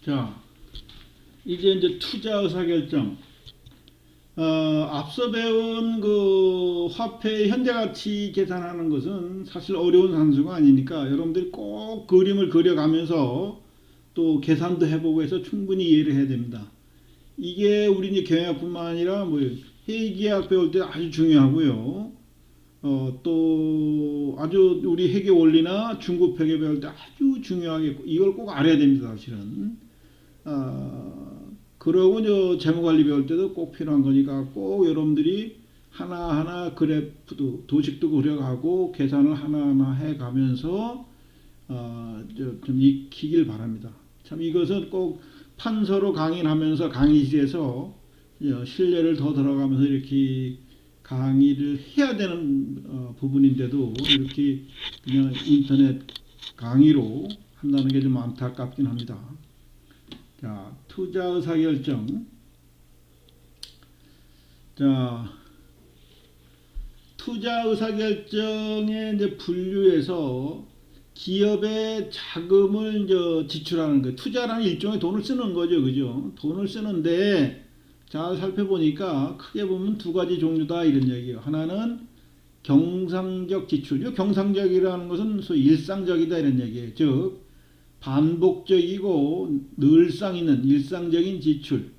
자, 이제 투자 의사결정. 앞서 배운 그 화폐 현대가치 계산하는 것은 사실 어려운 산수가 아니니까 여러분들이 꼭 그림을 그려가면서 또 계산도 해보고 해서 충분히 이해를 해야 됩니다. 이게 우리 이제 경영학뿐만 아니라 뭐 회계학 배울 때 아주 중요하고요. 또 아주 우리 회계 원리나 중급회계 배울 때 아주 중요하게 이걸 꼭 알아야 됩니다. 사실은. 그러고 저 재무관리 배울 때도 꼭 필요한 거니까 꼭 여러분들이 하나하나 그래프도 도식도 그려가고 계산을 하나하나 해가면서 좀 익히길 바랍니다. 참 이것은 꼭 판서로 강의하면서 강의실에서 신뢰를 더 들어가면서 이렇게 강의를 해야 되는 부분인데도 이렇게 그냥 인터넷 강의로 한다는 게 좀 안타깝긴 합니다. 자, 투자 의사결정. 자, 투자 의사결정의 이제 분류에서 기업의 자금을 이제 지출하는 거, 투자라는 일종의 돈을 쓰는 거죠, 그죠? 돈을 쓰는데 잘 살펴보니까 크게 보면 두 가지 종류다 이런 얘기예요. 하나는 경상적 지출. 이 경상적이라는 것은 소위 일상적이다 이런 얘기예요. 즉 반복적이고 늘상 있는 일상적인 지출,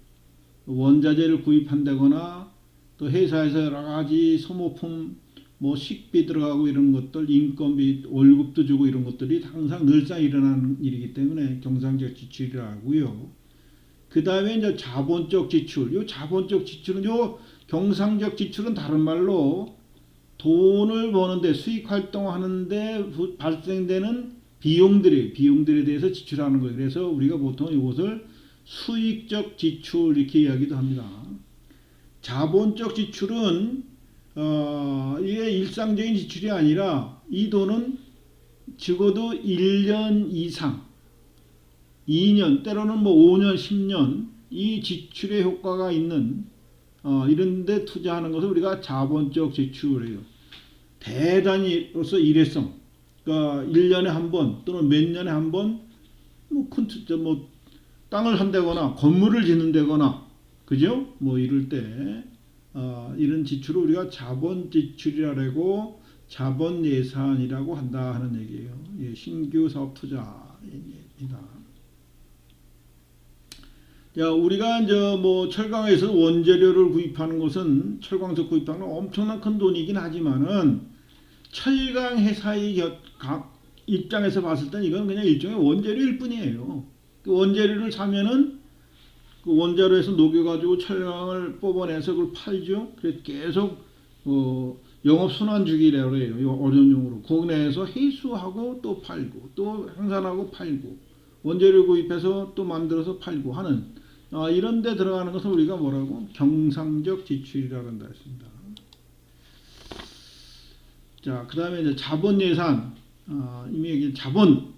원자재를 구입한다거나 또 회사에서 여러 가지 소모품, 뭐 식비 들어가고 이런 것들, 인건비, 월급도 주고 이런 것들이 항상 늘상 일어나는 일이기 때문에 경상적 지출이라고요. 그 다음에 이제 자본적 지출. 요 자본적 지출은 요 경상적 지출은 다른 말로 돈을 버는데 수익 활동하는데 발생되는 비용들에 대해서 지출하는 거예요. 그래서 우리가 보통 이것을 수익적 지출 이렇게 이야기도 합니다. 자본적 지출은 이게 일상적인 지출이 아니라 이 돈은 적어도 1년 이상, 2년, 때로는 뭐 5년, 10년 이 지출의 효과가 있는 이런 데 투자하는 것을 우리가 자본적 지출이에요. 대단히로서 일회성. 그러니까 1년에 한 번 또는 몇 년에 한 번 뭐 큰 투자 뭐 땅을 산다거나 건물을 짓는다거나 그죠? 뭐 이럴 때 이런 지출을 우리가 자본 지출이라고 자본 예산이라고 한다 하는 얘기예요. 예, 신규 사업 투자입니다. 야, 우리가 이제 뭐 철강에서 원재료를 구입하는 것은 철광석 구입하는 건 엄청난 큰 돈이긴 하지만은 철강 회사의 입장에서 봤을 땐 이건 그냥 일종의 원재료일 뿐이에요. 그 원재료를 사면은 그 원자로에서 녹여가지고 철강을 뽑아내서 그걸 팔죠. 그래서 계속 영업 순환주기라고 해요. 어려운 용어로 국내에서 회수하고 또 팔고 또 생산하고 팔고 원재료 구입해서 또 만들어서 팔고 하는 이런 데 들어가는 것을 우리가 뭐라고 경상적 지출이라고 한다 했습니다. 자, 그 다음에 이제 자본 예산, 이미 얘기한 자본.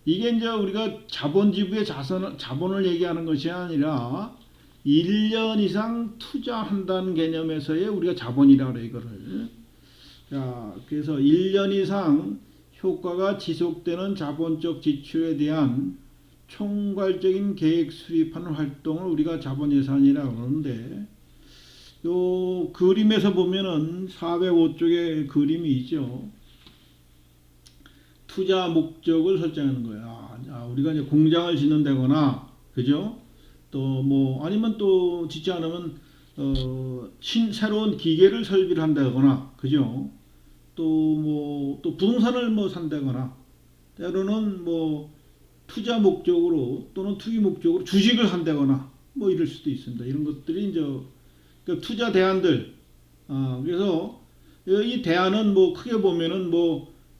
이게 이제 우리가 자본지부의 자본을 얘기하는 것이 아니라 1년 이상 투자한다는 개념에서의 우리가 자본이라고 해요, 이거를. 자, 그래서 1년 이상 효과가 지속되는 자본적 지출에 대한 총괄적인 계획 수립하는 활동을 우리가 자본 예산이라고 하는데, 요 그림에서 보면은 405쪽에 그림이 있죠. 투자 목적을 설정하는 거야. 우리가 이제 공장을 짓는다거나, 그죠? 또 뭐 아니면 또 짓지 않으면 새로운 기계를 설비를 한다거나, 그죠? 또 부동산을 뭐 산다거나, 때로는 뭐 투자 목적으로 또는 투기 목적으로 주식을 산다거나, 뭐 이럴 수도 있습니다. 이런 것들이 이제 그 투자 대안들. 그래서 이 대안은 뭐 크게 보면은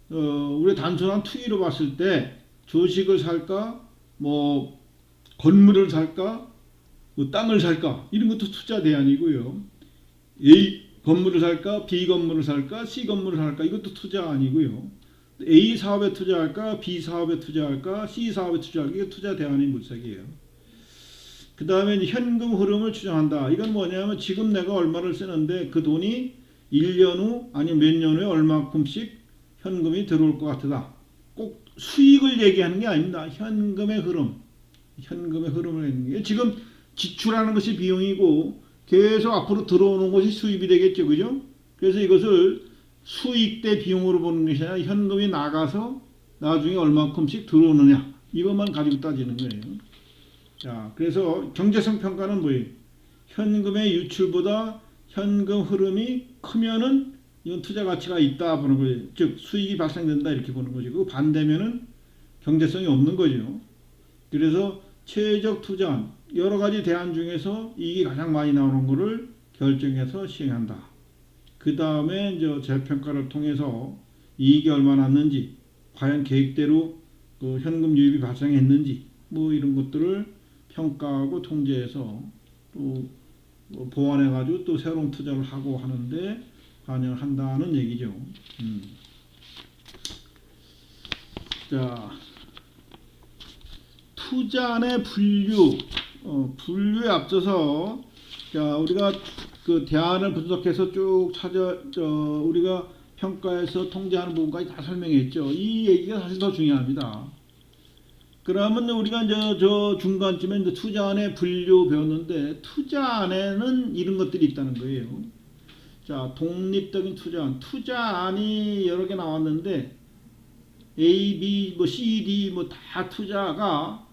우리 단순한 투기로 봤을 때 주식을 살까, 뭐 건물을 살까, 뭐 땅을 살까 이런 것도 투자 대안이고요. A 건물을 살까, B 건물을 살까, C 건물을 살까 이것도 투자 아니고요. A 사업에 투자할까, B 사업에 투자할까, C 사업에 투자할까 이게 투자 대안의 물색이에요. 그 다음에 현금 흐름을 추정한다. 이건 뭐냐면 지금 내가 얼마를 쓰는데 그 돈이 1년 후 아니면 몇 년 후에 얼마큼씩 현금이 들어올 것 같다. 꼭 수익을 얘기하는 게 아닙니다. 현금의 흐름. 현금의 흐름을 있는 게 지금 지출하는 것이 비용이고 계속 앞으로 들어오는 것이 수입이 되겠죠, 그죠? 그래서 이것을 수익 대 비용으로 보는 것이 아니라 현금이 나가서 나중에 얼마큼씩 들어오느냐 이것만 가지고 따지는 거예요. 자, 그래서 경제성 평가는 뭐예요? 현금의 유출보다 현금 흐름이 크면은 이건 투자 가치가 있다 보는 거예요. 즉 수익이 발생된다 이렇게 보는 것이고 반대면은 경제성이 없는 거죠. 그래서 최적 투자안 여러 가지 대안 중에서 이익이 가장 많이 나오는 것을 결정해서 시행한다. 그 다음에 이제 재평가를 통해서 이익이 얼마 났는지 과연 계획대로 그 현금 유입이 발생했는지 뭐 이런 것들을 평가하고 통제해서 또 보완해 가지고 또 새로운 투자를 하고 하는데 관여를 한다는 얘기죠. 자, 투자안의 분류, 분류에 앞서서 자 우리가 그 대안을 분석해서 쭉 우리가 평가해서 통제하는 부분까지 다 설명했죠. 이 얘기가 사실 더 중요합니다. 그러면 우리가 이제 저 중간쯤에 이제 투자안의 분류 배웠는데 투자안에는 이런 것들이 있다는 거예요. 자, 독립적인 투자안, 투자안이 여러 개 나왔는데 A, B, 뭐 C, D 뭐 다 투자가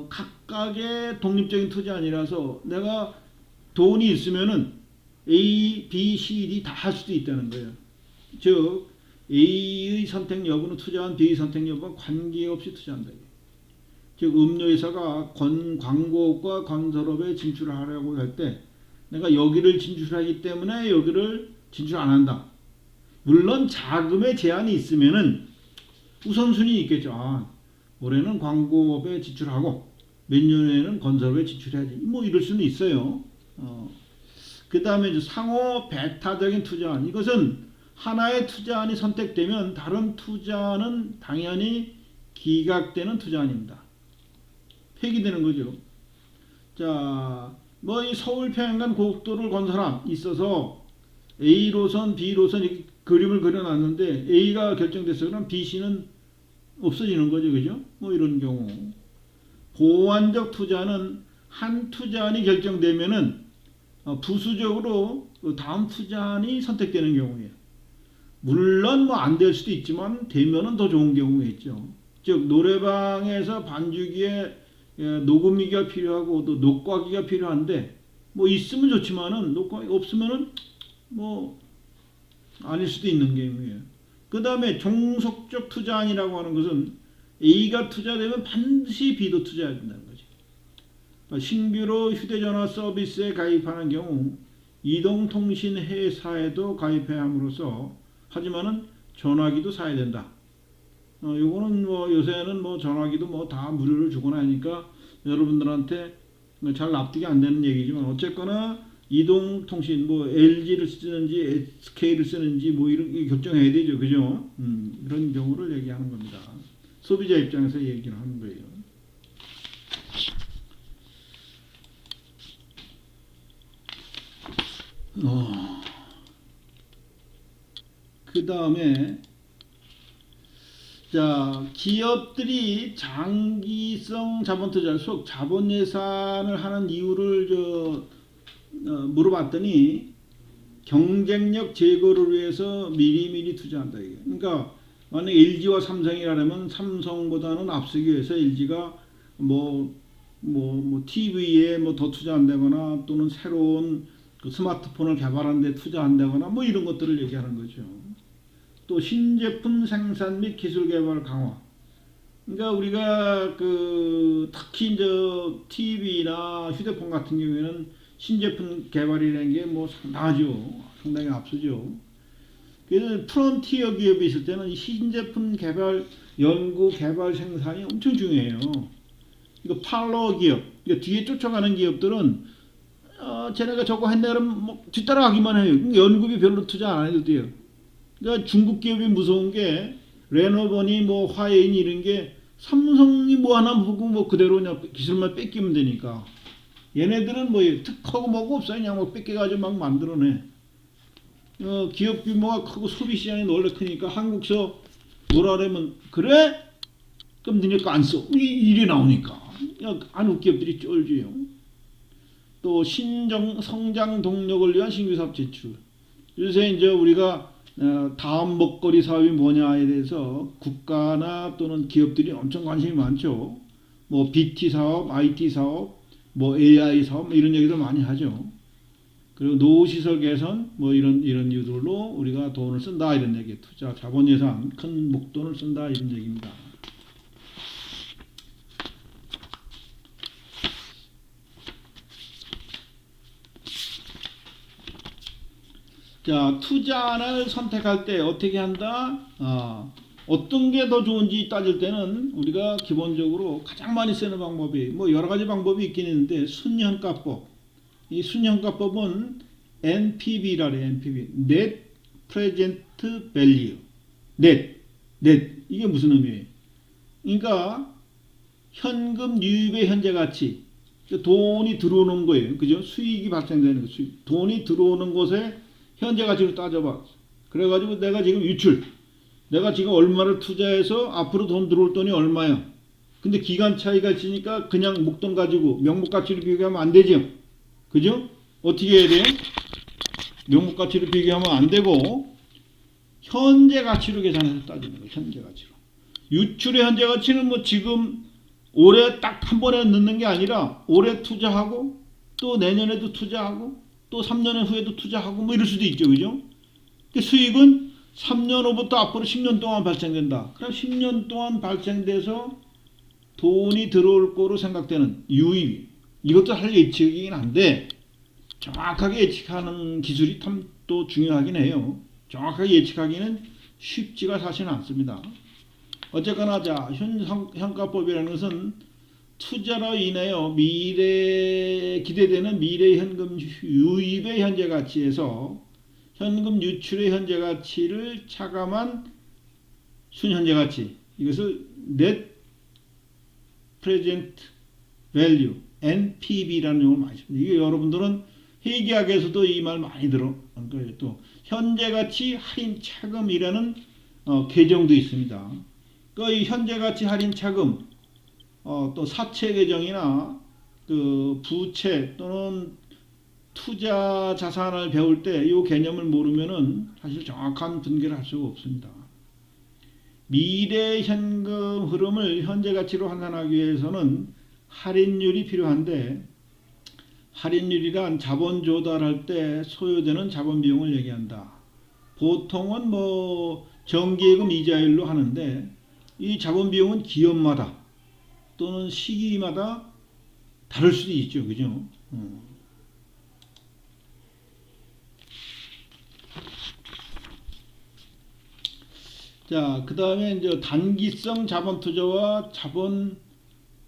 각각의 독립적인 투자안이라서 내가 돈이 있으면은 A, B, C, D 다 할 수도 있다는 거예요. 즉 A의 선택 여부는 투자한 B의 선택 여부와 관계없이 투자한다. 즉 음료회사가 광고업과 건설업에 진출을 하려고 할 때 내가 여기를 진출하기 때문에 여기를 진출 안 한다. 물론 자금의 제한이 있으면은 우선순위 있겠죠. 아, 올해는 광고업에 진출하고 몇 년에는 건설업에 진출해야지. 뭐 이럴 수는 있어요. 그 다음에 상호 배타적인 투자안. 이것은 하나의 투자안이 선택되면 다른 투자안은 당연히 기각되는 투자안입니다. 폐기되는 거죠. 자, 뭐 이 서울 평양간 고속도로를 건설함 있어서 A로선, B로선 이렇게 그림을 그려놨는데 A가 결정됐어요. 그럼 B, C는 없어지는 거죠, 그죠? 뭐 이런 경우. 보완적 투자는 한 투자안이 결정되면은 부수적으로 다음 투자안이 선택되는 경우예요. 물론 뭐 안 될 수도 있지만 되면은 더 좋은 경우가 있죠. 즉 노래방에서 반주기에 녹음기가 필요하고 또 녹화기가 필요한데 뭐 있으면 좋지만은 녹화기 없으면은 뭐 아닐 수도 있는 경우예요. 그 다음에 종속적 투자안이라고 하는 것은 A가 투자되면 반드시 B도 투자해야 된다는 거죠. 신규로 휴대전화 서비스에 가입하는 경우 이동통신 회사에도 가입해야 함으로써 하지만은 전화기도 사야 된다. 요거는 뭐 요새는 뭐 전화기도 뭐 다 무료로 주거나 하니까 여러분들한테 잘 납득이 안 되는 얘기지만 어쨌거나 이동통신 뭐 LG를 쓰는지 SK를 쓰는지 뭐 이런 결정해야 되죠, 그죠? 이런 경우를 얘기하는 겁니다. 소비자 입장에서 얘기를 하는 거예요. 그 다음에 자 기업들이 장기성 자본투자 속 자본 예산을 하는 이유를 물어봤더니 경쟁력 제고를 위해서 미리미리 투자한다. 이게. 그러니까 만약 LG와 삼성이라면 삼성보다는 앞서기 위해서 LG가 뭐 TV에 뭐 더 투자한다거나 또는 새로운 그 스마트폰을 개발하는 데 투자한다거나 뭐 이런 것들을 얘기하는 거죠. 또 신제품 생산 및 기술 개발 강화. 그러니까 우리가 그 특히 이제 TV나 휴대폰 같은 경우에는 신제품 개발이라는 게 뭐 상당히 앞서죠. 그래서 프론티어 기업이 있을 때는 이 신제품 개발, 연구, 개발, 생산이 엄청 중요해요. 이거 팔로워 기업, 그러니까 뒤에 쫓아가는 기업들은 쟤네가 저거 했네 그러면 뭐 뒤따라가기만 해요. 연구비 별로 투자 안 해도 돼요. 그러니까 중국 기업이 무서운 게 레노버니 뭐 화웨이 이런 게 삼성이 뭐 하나 보고 뭐 그대로 그냥 기술만 뺏기면 되니까 얘네들은 뭐 특허고 뭐고 없어요. 그냥 뭐 뺏겨가지고 막 만들어내. 기업 규모가 크고 소비 시장이 원래 크니까 한국서 뭐라 그러면 그래? 그럼 니네 거 안 써. 일이 나오니까. 안웃 기업들이 쫄지요. 또 성장 동력을 위한 신규 사업 제출. 요새 이제 우리가 다음 먹거리 사업이 뭐냐에 대해서 국가나 또는 기업들이 엄청 관심이 많죠. 뭐 BT 사업, IT 사업, 뭐 AI 사업 뭐 이런 얘기도 많이 하죠. 그리고 노후시설 개선 뭐 이런 이유들로 우리가 돈을 쓴다 이런 얘기. 투자, 자본 예산, 큰 목돈을 쓴다 이런 얘기입니다. 자, 투자를 선택할 때 어떻게 한다? 어떤 게 더 좋은지 따질 때는 우리가 기본적으로 가장 많이 쓰는 방법이 뭐 여러 가지 방법이 있긴 있는데 순현가법. 이 순현가법은 NPV라 그래요. NPV. Net Present Value. Net. 이게 무슨 의미예요? 그러니까 현금 유입의 현재 가치. 돈이 들어오는 거예요. 그죠? 수익이 발생되는 거. 돈이 들어오는 곳에 현재 가치로 따져봐. 그래가지고 내가 지금 내가 지금 얼마를 투자해서 앞으로 돈 들어올 돈이 얼마야. 근데 기간 차이가 있으니까 그냥 목돈 가지고 명목 가치로 비교하면 안 되죠. 그죠? 어떻게 해야 돼요? 명목 가치로 비교하면 안 되고 현재 가치로 계산해서 따지는 거예요. 현재 가치로. 유출의 현재 가치는 뭐 지금 올해 딱 한 번에 넣는 게 아니라 올해 투자하고 또 내년에도 투자하고 또 3년 후에도 투자하고 뭐 이럴 수도 있죠. 그죠? 수익은 3년 후부터 앞으로 10년 동안 발생된다. 그럼 10년 동안 발생돼서 돈이 들어올 거로 생각되는 유입. 이것도 사실 예측이긴 한데 정확하게 예측하는 기술이 참 또 중요하긴 해요. 정확하게 예측하기는 쉽지가 사실은 않습니다. 어쨌거나 자, 현가법이라는 것은 투자로 인하여 기대되는 미래 현금 유입의 현재 가치에서 현금 유출의 현재 가치를 차감한 순현재 가치. 이것을 Net Present Value, NPV라는 용어를 많이 씁니다. 이게 여러분들은 회계학에서도 이 말 많이 들어본 거예요. 또 현재 가치 할인 차금이라는 계정도 있습니다. 이 현재 가치 할인 차금 또 사채 계정이나 그 부채 또는 투자 자산을 배울 때 이 개념을 모르면은 사실 정확한 분계를 할 수가 없습니다. 미래 현금 흐름을 현재 가치로 환산하기 위해서는 할인율이 필요한데 할인율이란 자본 조달할 때 소요되는 자본 비용을 얘기한다. 보통은 뭐 정기예금 이자율로 하는데 이 자본 비용은 기업마다 또는 시기마다 다를 수도 있죠. 그죠? 자, 그 다음에 이제 단기성 자본 투자와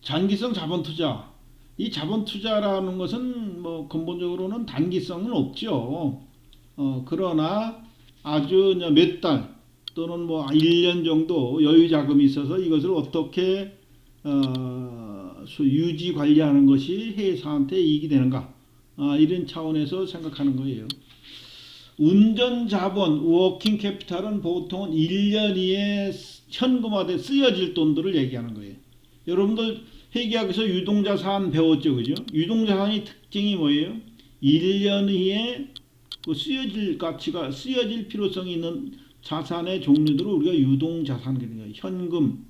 장기성 자본 투자. 이 자본 투자라는 것은 뭐 근본적으로는 단기성은 없죠. 그러나 아주 몇 달 또는 뭐 1년 정도 여유 자금이 있어서 이것을 어떻게 유지 관리하는 것이 회사한테 이익이 되는가 이런 차원에서 생각하는 거예요. 운전 자본, 워킹 캐피탈은 보통은 1년 이에 현금화돼 쓰여질 돈들을 얘기하는 거예요. 여러분들 회계학에서 유동자산 배웠죠, 그죠? 유동자산의 특징이 뭐예요? 1년 이에 그 쓰여질 필요성이 있는 자산의 종류들을 우리가 유동자산 그러는 거예요. 현금,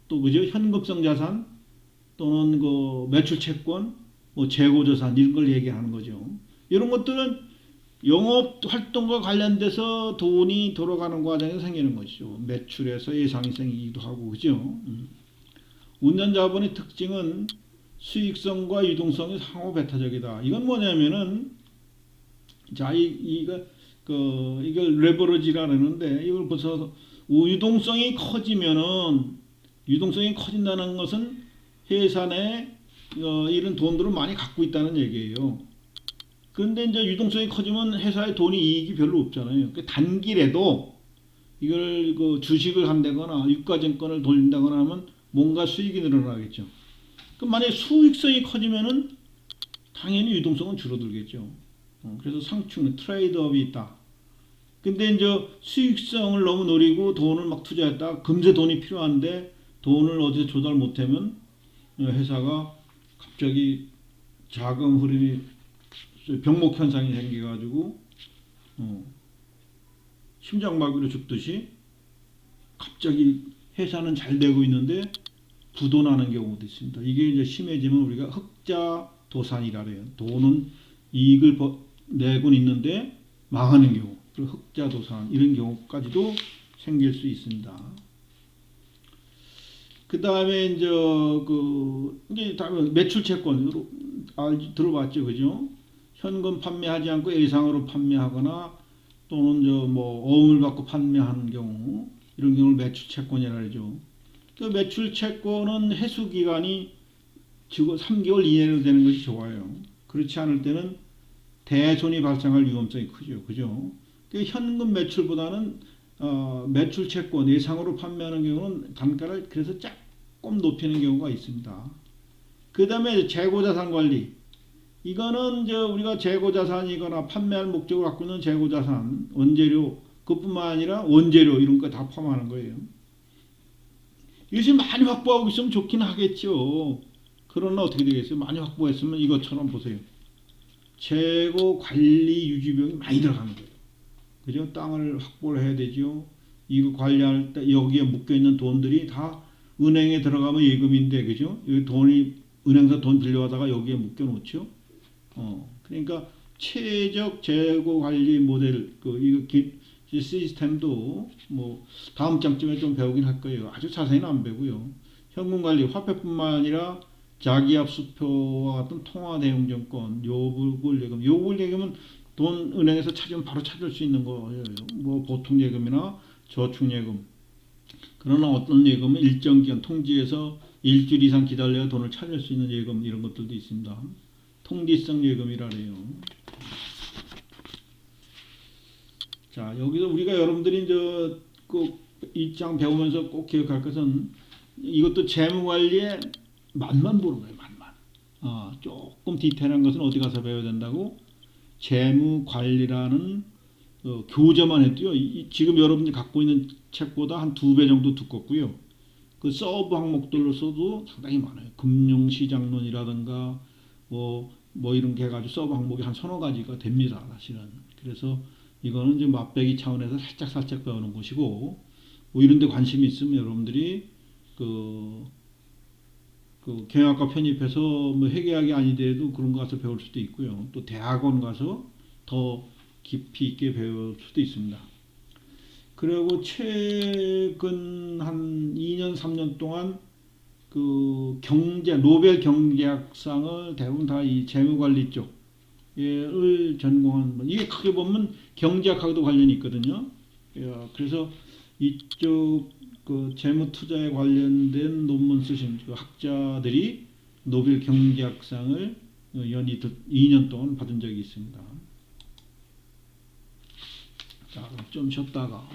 또 그죠? 현금성 자산 또는 그 매출 채권, 뭐 재고자산 이런 걸 얘기하는 거죠. 이런 것들은 영업 활동과 관련돼서 돈이 돌아가는 과정에서 생기는 것이죠. 매출에서 예상이 생기기도 하고 그죠. 운전 자본의 특징은 수익성과 유동성이 상호 배타적이다. 이건 뭐냐면은 자 이걸 레버리지라는데 이걸 벌써 유동성이 커진다는 것은 회사 내 이런 돈들을 많이 갖고 있다는 얘기예요. 그런데 이제 유동성이 커지면 회사의 돈이 이익이 별로 없잖아요. 단기라도 이걸 주식을 한다거나 유가증권을 돌린다거나 하면 뭔가 수익이 늘어나겠죠. 그럼 만약에 수익성이 커지면은 당연히 유동성은 줄어들겠죠. 그래서 상충, 트레이드업이 있다. 근데 이제 수익성을 너무 노리고 돈을 막 투자했다. 금세 돈이 필요한데 돈을 어디서 조달 못하면 회사가 갑자기 자금 흐름이 병목 현상이 생겨가지고 심장마비로 죽듯이 갑자기 회사는 잘 되고 있는데 부도나는 경우도 있습니다. 이게 이제 심해지면 우리가 흑자도산이라 그래요. 돈은 이익을 내고 있는데 망하는 경우, 그리고 흑자도산 이런 경우까지도 생길 수 있습니다. 그 다음에 이제 다음에 매출채권 들어봤죠, 그죠? 현금 판매하지 않고 예상으로 판매하거나 또는 어음을 받고 판매하는 경우, 이런 경우를 매출채권이라 하죠. 그 매출채권은 회수기간이 3개월 이내로 되는 것이 좋아요. 그렇지 않을 때는 대손이 발생할 위험성이 크죠. 그죠? 그 현금 매출보다는 매출채권 예상으로 판매하는 경우는 단가를 그래서 조금 높이는 경우가 있습니다. 그 다음에 재고자산 관리. 이거는 우리가 재고자산이거나 판매할 목적을 갖고 있는 재고자산, 원재료, 그뿐만 아니라 원재료 이런 거 다 포함하는 거예요. 이것이 많이 확보하고 있으면 좋긴 하겠죠. 그러나 어떻게 되겠어요? 많이 확보했으면 이것처럼 보세요. 재고 관리 유지 비용이 많이 들어가는 거예요. 그죠? 땅을 확보를 해야 되죠. 이거 관리할 때 여기에 묶여 있는 돈들이 다 은행에 들어가면 예금인데, 그죠? 이 돈이 은행에서 돈 빌려다가 여기에 묶여 놓죠. 그러니까 최적 재고 관리 모델 이거 시스템도 다음 장쯤에 좀 배우긴 할 거예요. 아주 자세히는 안 배우고요. 현금 관리, 화폐뿐만 아니라 자기압 수표와 같은 통화 대용 정권, 요불 예금. 요불 예금은 돈 은행에서 찾으면 바로 찾을 수 있는 거예요. 보통 예금이나 저축 예금. 그러나 어떤 예금은 일정 기간 통지해서 일주일 이상 기다려야 돈을 찾을 수 있는 예금, 이런 것들도 있습니다. 통지성 예금이라 해요. 자, 여기서 우리가 여러분들이 이 장 배우면서 꼭 기억할 것은 이것도 재무관리의 맛만 보는 거예요. 맛만. 조금 디테일한 것은 어디 가서 배워야 된다고? 재무관리라는 교재만 해도요. 지금 여러분이 갖고 있는 책보다 한 2배 정도 두껍고요. 그 서브 항목들로서도 상당히 많아요. 금융시장론이라든가 이런 게 해가지고 서브 항목이 한 서너 가지가 됩니다. 사실은. 그래서 이거는 지금 맛배기 차원에서 살짝 배우는 것이고, 이런 데 관심이 있으면 여러분들이 경영학과 편입해서 회계학이 아니더라도 그런 거 가서 배울 수도 있고요. 또 대학원 가서 더 깊이 있게 배울 수도 있습니다. 그리고 최근 한 2년, 3년 동안 노벨 경제학상을 대부분 다 이 재무관리 쪽을 전공한, 이게 크게 보면 경제학하고도 관련이 있거든요. 그래서 이쪽 재무 투자에 관련된 논문 쓰신 학자들이 노벨 경제학상을 연이 2년 동안 받은 적이 있습니다. 자, 그럼 좀 쉬었다가